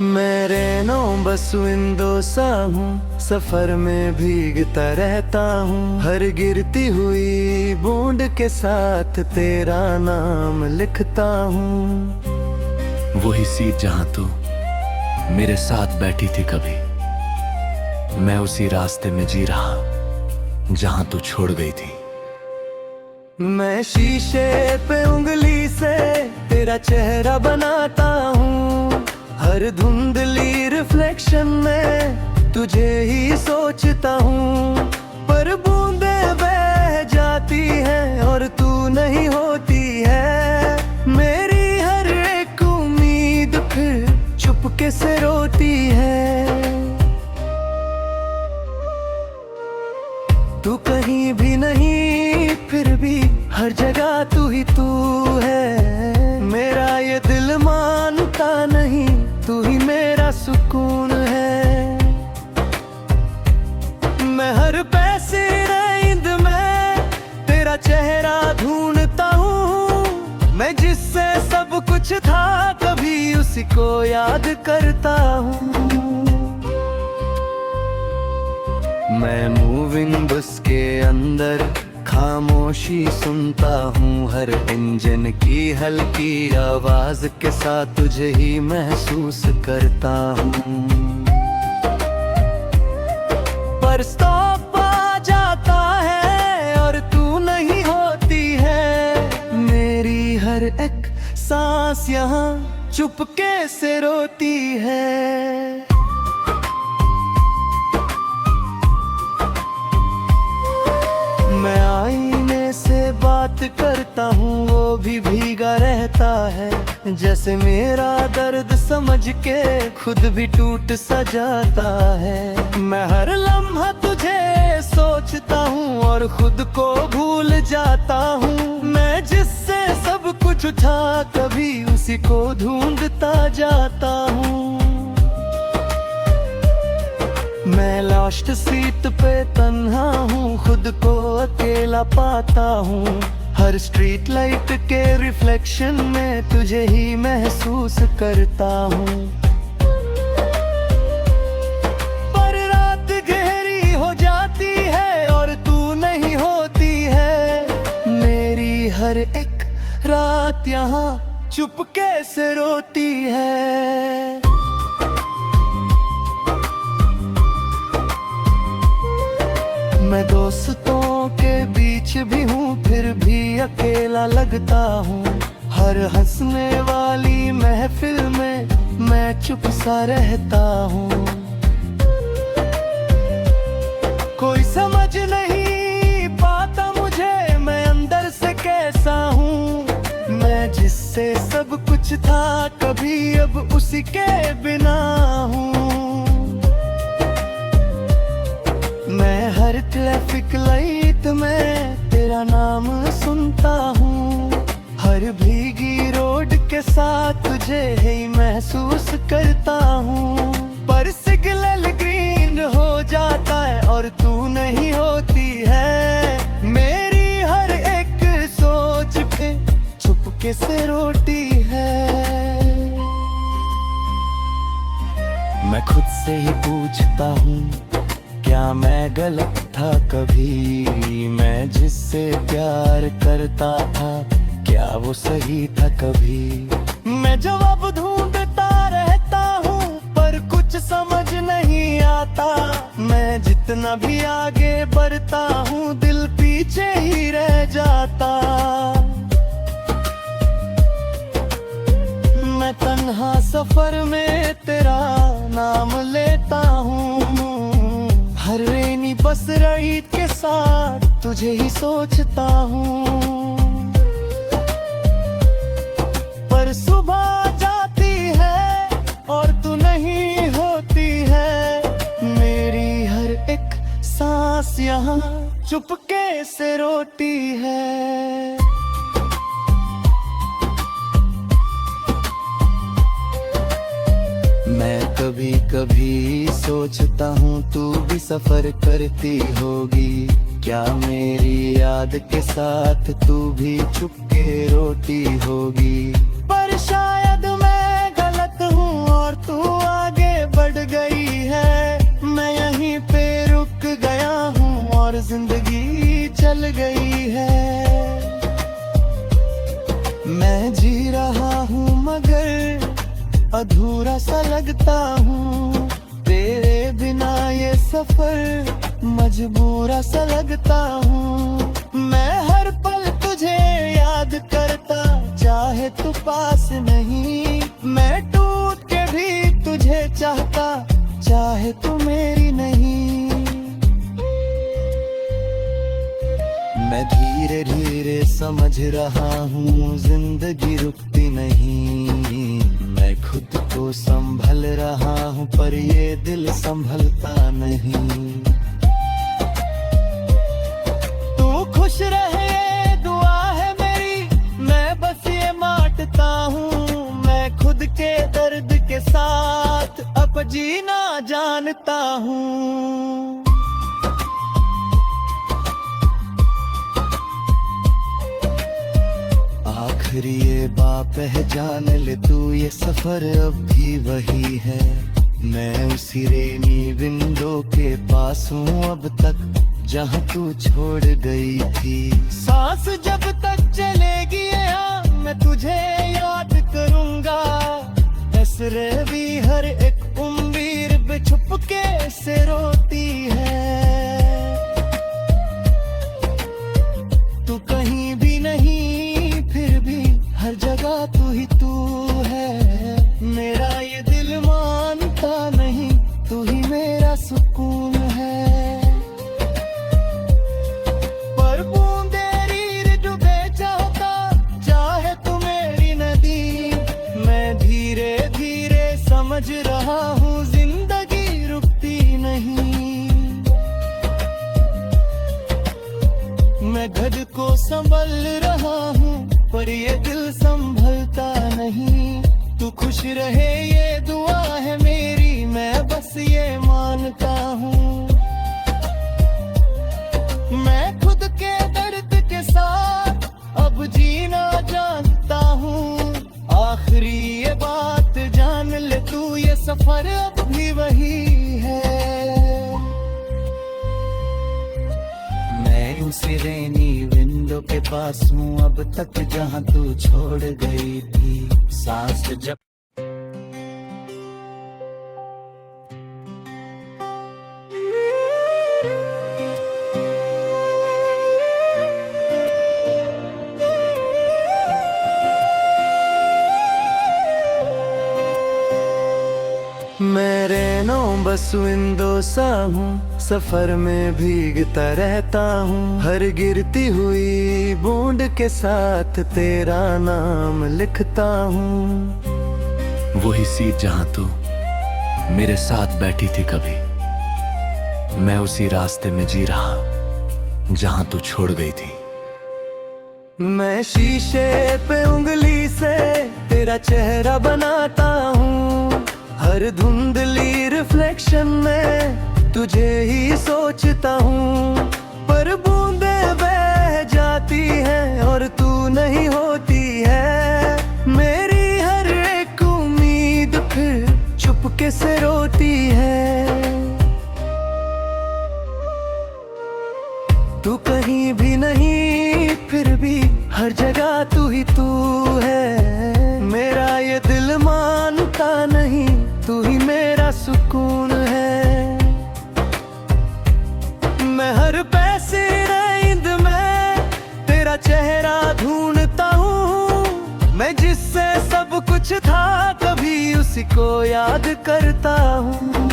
मैं रेनो बस विंडो सा हूँ, सफर में भीगता रहता हूँ। हर गिरती हुई बूंद के साथ तेरा नाम लिखता हूँ। वही सीट जहाँ तू मेरे साथ बैठी थी कभी, मैं उसी रास्ते में जी रहा जहाँ तू छोड़ गई थी। मैं शीशे पे उंगली से तेरा चेहरा बनाता हूँ। हर धुंधली रिफ्लेक्शन में तुझे ही सोचता हूँ। पर बूंदे बह जाती हैं और तू नहीं होती है। मेरी हर एक उम्मीद फिर चुपके से रोती है। तू कहीं भी नहीं, फिर भी हर जगह तू ही तू है। मेरा ये दिल मानता नहीं, तू ही मेरा सुकून है। मैं हर पैसे नींद में तेरा चेहरा ढूंढता हूँ। मैं जिससे सब कुछ था कभी उसी को याद करता हूँ। मैं मूविंग बस के अंदर खामोशी सुनता हूँ। हर इंजन की हल्की आवाज के साथ तुझे ही महसूस करता हूँ। पर स्टॉप आ जाता है और तू नहीं होती है। मेरी हर एक सांस यहाँ चुपके से रोती है। मैं आईने से बात करता हूँ, वो भी भीगा रहता है। जैसे मेरा दर्द समझ के खुद भी टूट सा जाता है। मैं हर लम्हा तुझे सोचता हूँ और खुद को भूल जाता हूँ। मैं जिससे सब कुछ था कभी उसी को ढूंढता जाता हूँ। मैं लास्ट सीट पे तन्हा हूँ, खुद को अकेला पाता हूँ। हर स्ट्रीट लाइट के रिफ्लेक्शन में तुझे ही महसूस करता हूँ। पर रात गहरी हो जाती है और तू नहीं होती है। मेरी हर एक रात यहाँ चुपके से रोती है। मैं दोस्तों के बीच भी हूँ, फिर भी अकेला लगता हूँ। हर हंसने वाली महफिल में मैं चुप सा रहता हूँ। कोई समझ नहीं पाता मुझे मैं अंदर से कैसा हूँ। मैं जिससे सब कुछ था कभी अब उसी के बिना हूँ। मैं हर ट्रैफिक लाइट में तेरा नाम सुनता हूँ। हर भीगी रोड के साथ तुझे ही महसूस करता हूँ। पर सिग्नल ग्रीन हो जाता है और तू नहीं होती है। मेरी हर एक सोच पे चुपके से रोती है। मैं खुद से ही पूछता हूँ, क्या मैं गलत था कभी? मैं जिससे प्यार करता था क्या वो सही था कभी? मैं जवाब ढूंढता रहता हूँ पर कुछ समझ नहीं आता। मैं जितना भी आगे बढ़ता हूँ दिल पीछे ही रह जाता। मैं तन्हा सफर में तेरा नाम लेता हूँ। हर रेनी बस राइड के साथ तुझे ही सोचता हूँ। पर सुबह जाती है और तू नहीं होती है। मेरी हर एक सांस यहाँ चुपके से रोती है। मैं कभी कभी सोचता हूँ तू भी सफर करती होगी। क्या मेरी याद के साथ तू भी चुपके रोती होगी? पर शायद मैं गलत हूँ और तू चल गई है। मैं जी रहा हूँ मगर अधूरा सा लगता हूँ। तेरे बिना ये सफर मजबूरा सा लगता हूँ। मैं हर पल तुझे याद करता, चाहे तू पास नहीं। मैं टूट के भी तुझे चाहता, चाहे तू मेरी नहीं। मैं धीरे धीरे समझ रहा हूँ जिंदगी रुकती नहीं। मैं खुद को संभल रहा हूँ पर ये दिल संभलता नहीं। तू खुश रहे ये दुआ है मेरी, मैं बस ये मांगता हूँ। मैं खुद के दर्द के साथ अब जीना जानता हूँ। आखिरी ये पहचान ले तू, ये सफर अब भी वही है। मैं उसी रेनी विंडो के पास हूँ अब तक, जहाँ तू छोड़ गई थी। सांस जब तक चलेगी यहाँ मैं तुझे याद करूँगा। हसरे भी हर एक उम्मीद बेछुप के से रोती है। तू कहीं भी नहीं फिर भी हर जगह तू ही तू है। मेरा ये दिल मानता नहीं, तू ही मेरा सुकून है। पर बूंदे रीर डूबे चाहता, चाहे तू मेरी नदी। मैं धीरे धीरे समझ रहा हूँ जिंदगी रुकती नहीं। मैं खुद को संभल रहा हूँ पर ये दिल संभलता नहीं। तू खुश रहे ये दुआ है मेरी, मैं बस ये मानता हूँ। मैं खुद के दर्द के साथ अब जीना जानता हूँ। आखिरी ये बात जान ले तू, ये सफर अब भी वही है। मैं उसी रेनी विंडो के पास हूँ अब तक, जहाँ तू छोड़ गई थी। सांस जब मैं रेनो बस विंडो सा हूँ, सफर में भीगता रहता हूँ। हर गिरती हुई बूंद के साथ तेरा नाम लिखता हूँ। वही सीट जहां तू मेरे साथ बैठी थी कभी, मैं उसी रास्ते में जी रहा जहां तू छोड़ गई थी। मैं शीशे पे उंगली से तेरा चेहरा बनाता हूँ। हर धुंधली रिफ्लेक्शन में तुझे ही सोचता हूँ। पर बूंदे बह जाती हैं और तू नहीं होती है। मेरी हर एक उम्मीद फिर चुपके से रोती है। तू कहीं भी नहीं फिर भी हर जगह तू ही तू है। मेरा ये दिल मानता नहीं, तू ही मेरा सुकून है। मैं हर पैसे नींद में तेरा चेहरा ढूंढता हूँ। मैं जिससे सब कुछ था कभी उसी को याद करता हूँ।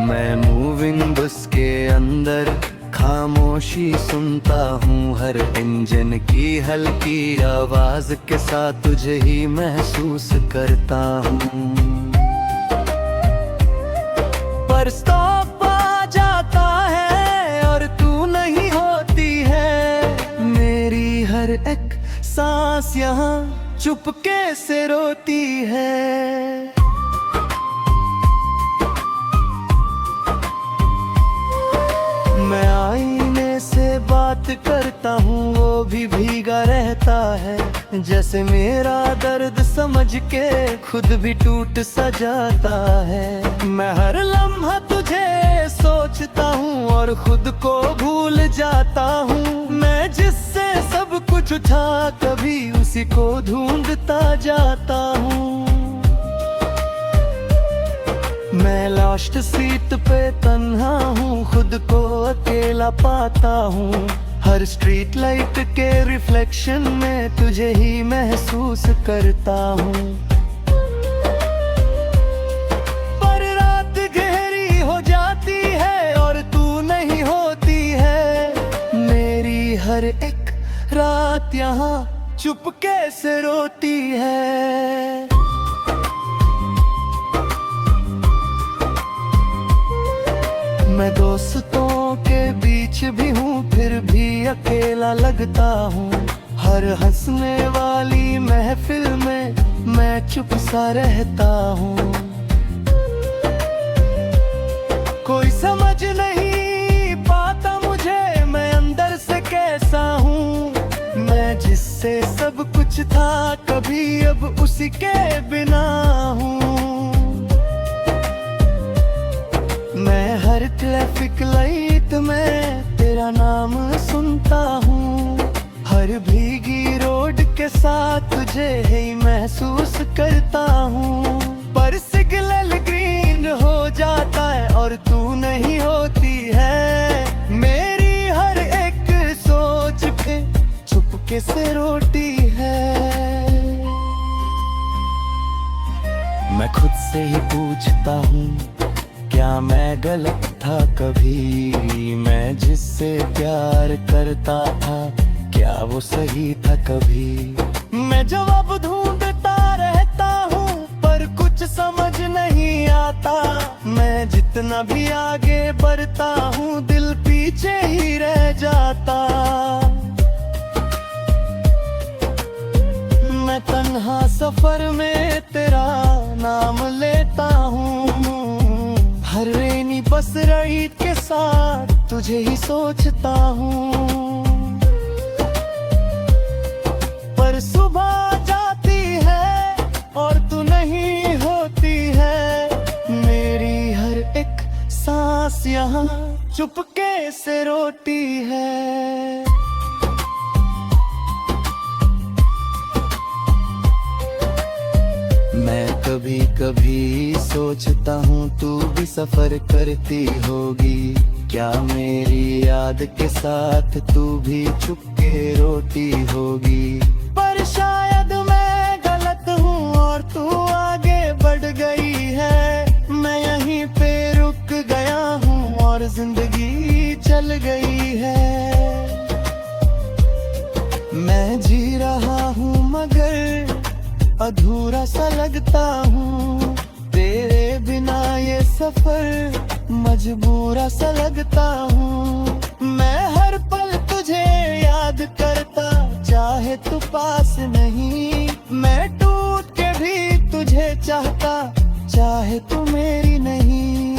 मैं मूविंग बस के अंदर खामोशी सुनता हूँ। हर इंजन की हल्की आवाज के साथ तुझे ही महसूस करता हूँ। पर स्टॉप आ जाता है और तू नहीं होती है। मेरी हर एक सांस यहाँ चुपके से रोती है। मैं आईने से बात करता हूँ, वो भी भीगा रहता है। जैसे मेरा दर्द समझ के खुद भी टूट सा जाता है। मैं हर लम्हा तुझे सोचता हूँ और खुद को भूल जाता हूँ। मैं जिससे सब कुछ था कभी उसी को ढूंढता जाता हूँ। मैं लास्ट सीट पे तन्हा हूँ, खुद को अकेला पाता हूँ। हर स्ट्रीट लाइट के रिफ्लेक्शन में तुझे ही महसूस करता हूँ। पर रात गहरी हो जाती है और तू नहीं होती है। मेरी हर एक रात यहाँ चुपके से रोती है। मैं दोस्तों के बीच भी हूँ फिर भी अकेला लगता हूँ। हर हंसने वाली महफिल में मैं चुप सा रहता हूँ। कोई समझ नहीं पाता मुझे मैं अंदर से कैसा हूँ। मैं जिससे सब कुछ था कभी अब उसी के बिना हूँ। मैं हर ट्रैफिक लाइट में तेरा नाम सुनता हूँ। हर भीगी रोड के साथ तुझे ही महसूस करता हूँ। पर सिग्नल ग्रीन हो जाता है और तू नहीं होती है। मेरी हर एक सोच पे चुपके से रोती है। मैं खुद से ही पूछता हूँ क्या मैं गलत था कभी। मैं जिससे प्यार करता था क्या वो सही था कभी। मैं जवाब ढूंढता रहता हूँ पर कुछ समझ नहीं आता। मैं जितना भी आगे बढ़ता हूँ दिल पीछे ही रह जाता। मैं तन्हा सफर में तेरा नाम लेता हूँ। हर रेनी बस राइड के साथ तुझे ही सोचता हूँ। पर सुबह जाती है और तू नहीं होती है। मेरी हर एक सांस यहाँ चुपके से रोती है। मैं कभी कभी सोचता हूँ तू भी सफर करती होगी। क्या मेरी याद के साथ तू भी चुपके रोती होगी। पर शायद मैं गलत हूँ और तू आगे बढ़ गई है। मैं यहीं पे रुक गया हूँ और जिंदगी चल गई है। मैं जी रहा हूँ मगर अधूरा सा लगता हूँ। तेरे बिना ये सफर मजबूरा सा लगता हूँ। मैं हर पल तुझे याद करता चाहे तू पास नहीं। मैं टूट के भी तुझे चाहता चाहे तू मेरी नहीं।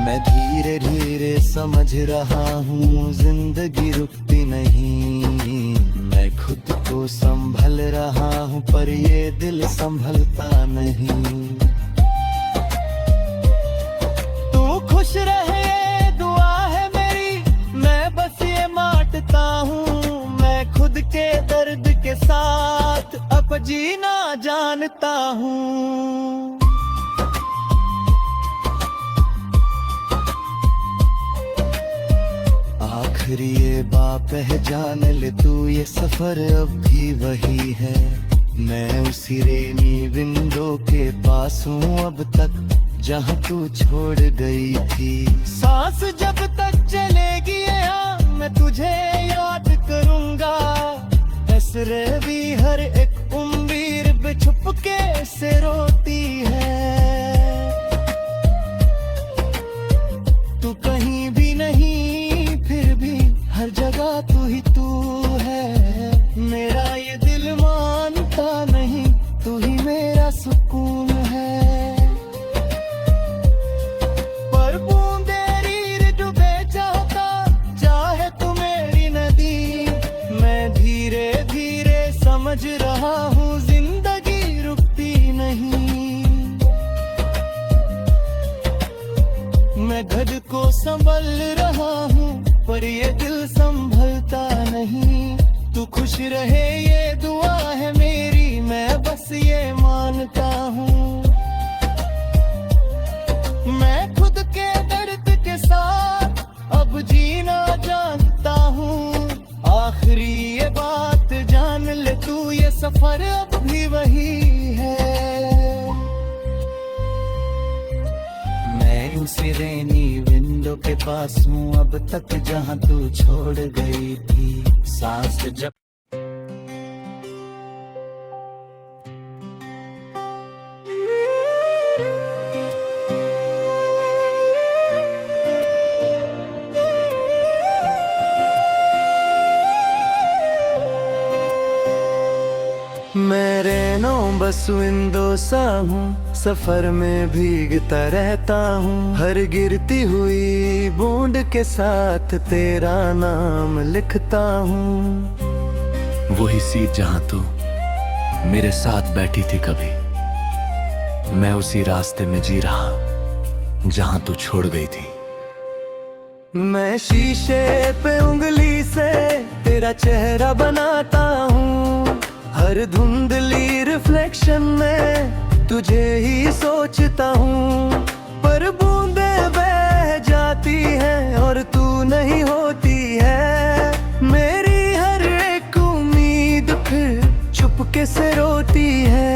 मैं धीरे धीरे समझ रहा हूँ जिंदगी रुकती नहीं। मैं खुद को संभल रहा हूँ पर ये दिल संभलता नहीं। तू खुश रहे ये दुआ है मेरी, मैं बस ये मांगता हूँ। मैं खुद के दर्द के साथ अब जीना जानता हूँ। आखिरी ये पहचान ले तू ये सफर अब भी वही है। मैं उसी रेनी विंडो के पास हूँ अब तक जहाँ तू छोड़ गई थी। सांस जब तक चलेगी यहाँ मैं तुझे याद करूँगा। हसरे भी हर एक उम्मीद पे छुपके से रोती है। तू कहीं भी नहीं फिर भी हर जगह तू ही तू है। मेरा ये दिल मानता नहीं तू ही मेरा सुकून है। पर बूंदे रीर डूबे जाता चाहे तू मेरी नदी। मैं धीरे धीरे समझ रहा हूँ जिंदगी रुकती नहीं। संभल रहा हूँ, पर ये दिल संभलता नहीं। तू खुश रहे ये दुआ है मेरी, मैं बस ये मानता हूँ। मैं खुद के दर्द के साथ अब जीना जानता हूँ। आखिरी ये बात जान ले तू, ये सफर अब भी वही है। मैं उसी रेनी विंडो के पास हूँ अब तक, जहाँ तू छोड़ गई थी सांस जब। मैं रेनो बस विंडो सा हूँ, सफर में भीगता रहता हूँ। हर गिरती हुई बूंद के साथ तेरा नाम लिखता हूँ। वही सीट जहां तू मेरे साथ बैठी थी कभी, मैं उसी रास्ते में जी रहा जहां तू छोड़ गई थी। मैं शीशे पे उंगली से तेरा चेहरा बनाता हूँ। हर धुंधली रिफ्लेक्शन में तुझे ही सोचता हूँ। पर बूंदे बह जाती हैं और तू नहीं होती है। मेरी हर एक उम्मीद फिर चुपके से रोती है।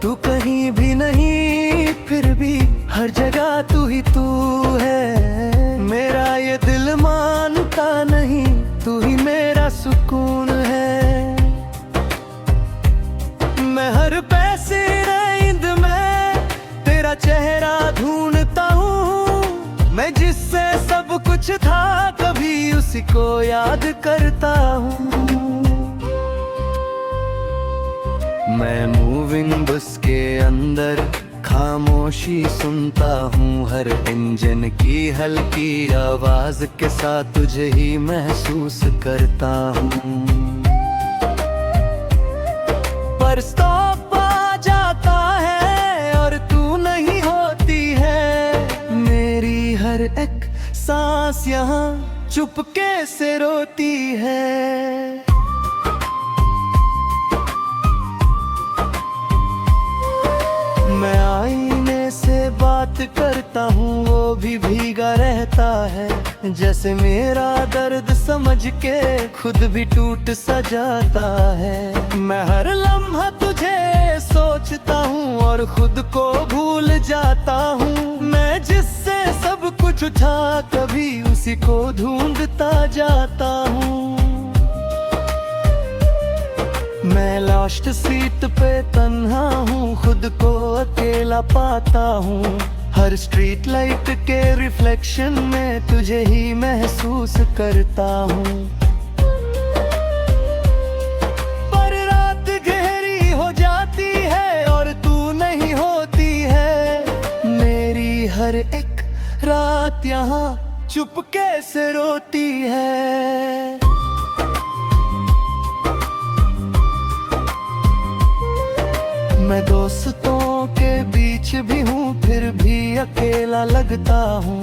तू कहीं भी नहीं फिर भी हर जगह तू ही तू है। मेरा ये दिल मानता नहीं, तू ही मेरा सुकून है। मैं हर पैसे नींद में तेरा चेहरा ढूंढता हूँ। मैं जिससे सब कुछ था कभी उसी को याद करता हूँ। मैं मूविंग बस के अंदर खामोशी सुनता हूँ। हर इंजन की हल्की आवाज के साथ तुझे ही महसूस करता हूँ। पर स्टॉप आ जाता है और तू नहीं होती है। मेरी हर एक सांस यहाँ चुपके से रोती है। मैं आईने से बात करता हूँ, वो भी भीगा रहता है। जैसे मेरा दर्द समझ के खुद भी टूट सा जाता है। मैं हर लम्हा तुझे सोचता हूँ और खुद को भूल जाता हूँ। मैं जिससे सब कुछ था कभी उसी को ढूंढता जाता हूँ। मैं लास्ट सीट पे तन्हा हूँ, खुद को अकेला पाता हूँ। हर स्ट्रीट लाइट के रिफ्लेक्शन में तुझे ही महसूस करता हूँ। पर रात गहरी हो जाती है और तू नहीं होती है। मेरी हर एक रात यहाँ चुपके से रोती है। मैं दोस्तों के बीच भी हूँ फिर भी अकेला लगता हूँ।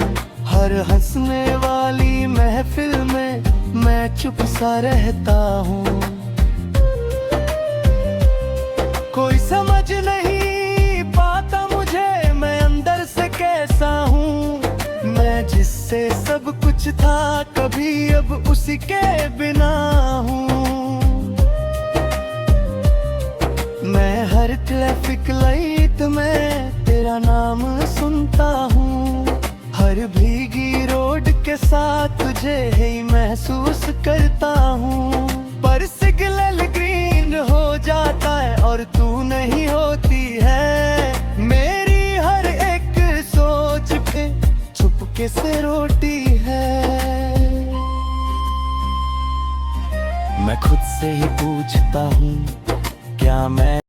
हर हंसने वाली महफिल में मैं चुप सा रहता हूँ। कोई समझ नहीं पाता मुझे मैं अंदर से कैसा हूँ। मैं जिससे सब कुछ था कभी अब उसी के बिना हूँ। मैं हर ट्रैफिक लाइट में तेरा नाम सुनता हूँ। हर भीगी रोड के साथ तुझे ही महसूस करता हूँ। पर सिग्नल ग्रीन हो जाता है और तू नहीं होती है। मेरी हर एक सोच पे चुपके से रोती है। मैं खुद से ही पूछता हूँ क्या मैं